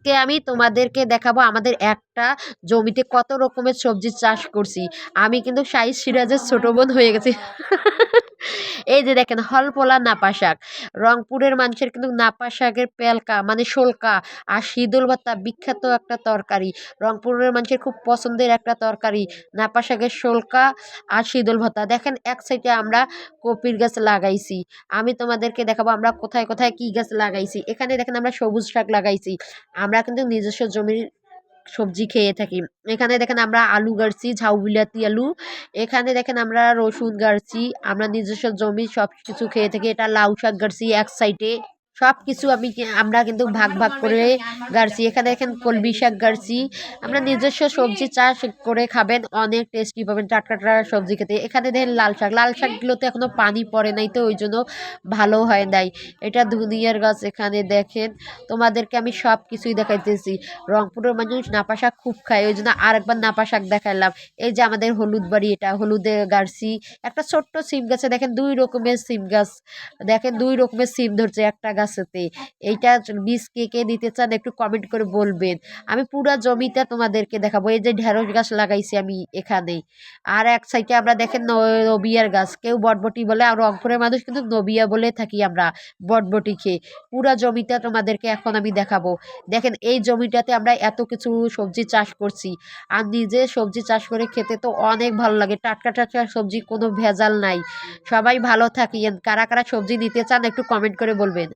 আজকে আমি তোমাদেরকে দেখাবো আমাদের একটা জমিতে কত রকমের সবজি চাষ করছি। আমি কিন্তু শাহী সিরাজের ছোট বোন হয়ে গেছি। এই যে দেখেন হলপলা নাপা শাক। রংপুরের মানুষের কিন্তু নাপা শাকের পেলকা মানে শোলকা আর শীতল ভাতা বিখ্যাত একটা তরকারি। রংপুরের মানুষের খুব পছন্দের একটা তরকারি নাপা শাকের শোলকা আর শীতল ভাতা। দেখেন এক সাইডে আমরা কপির গাছ লাগাইছি। আমি তোমাদেরকে দেখাবো আমরা কোথায় কোথায় কি গাছ লাগাইছি। এখানে দেখেন আমরা সবুজ শাক লাগাইছি। আমরা কিন্তু নিজস্ব জমির সবজি খেয়ে থাকি। এখানে দেখেন আমরা আলু গাড়ছি, ঝাউ বিলাতি আলু। এখানে দেখেন আমরা রসুন গাড়ছি। আমরা নিজস্ব জমি সব কিছু খেয়ে থাকি। এটা লাউ শাক গাড়ছি এক সাইডে। সবকিছু আমরা কিন্তু ভাগ ভাগ করে গাড়ছি। এখানে দেখেন কলমি শাক গাড়ছি। আমরা নিজস্ব সবজি চাষ করে খাবেন, অনেক টেস্টি পাবেন টাটকা টাটকা সবজি খেতে। এখানে দেখেন লাল শাক, লাল শাকগুলোতে এখনো পানি পড়ে নাই, তো ওই জন্য ভালো হয় নাই। এটা ধনিয়ার গাছ। এখানে দেখেন তোমাদেরকে আমি সব কিছুই দেখাইতেছি। রংপুরের মানুষ নাপা শাক খুব খায়, ওই জন্য আরেকবার নাপা শাক দেখাইলাম। এই যে আমাদের হলুদ বাড়ি, এটা হলুদে গাড়ছি। একটা ছোট্ট সিম গাছে দেখেন দুই রকমের সিম গাছ। দেখেন দুই রকমের সিম ধরছে একটা গাছেতে। এইটা বীজ কে কে দিতে চান একটু কমেন্ট করে বলবেন। আমি পুরা জমিটা তোমাদেরকে দেখাবো। এই যে ঢেঁড়স গাছ লাগাইছি আমি এখানে। আর এক সাইডে আমরা দেখেন নবিয়ার গাছ, কেউ বটবটি বলে, আর রংপুরের মানুষ কিন্তু নবিয়া বলে থাকি আমরা বটবটি খেয়ে। পুরা জমিটা তোমাদেরকে এখন আমি দেখাবো। দেখেন এই জমিটাতে আমরা এত কিছু সবজি চাষ করছি। আর নিজে সবজি চাষ করে খেতে তো অনেক ভালো লাগে। টাটকা টাটকা সবজি, কোনো ভেজাল নাই। সবাই ভালো থাকেন। কারা কারা সবজি নিতে চান একটু কমেন্ট করে বলবেন।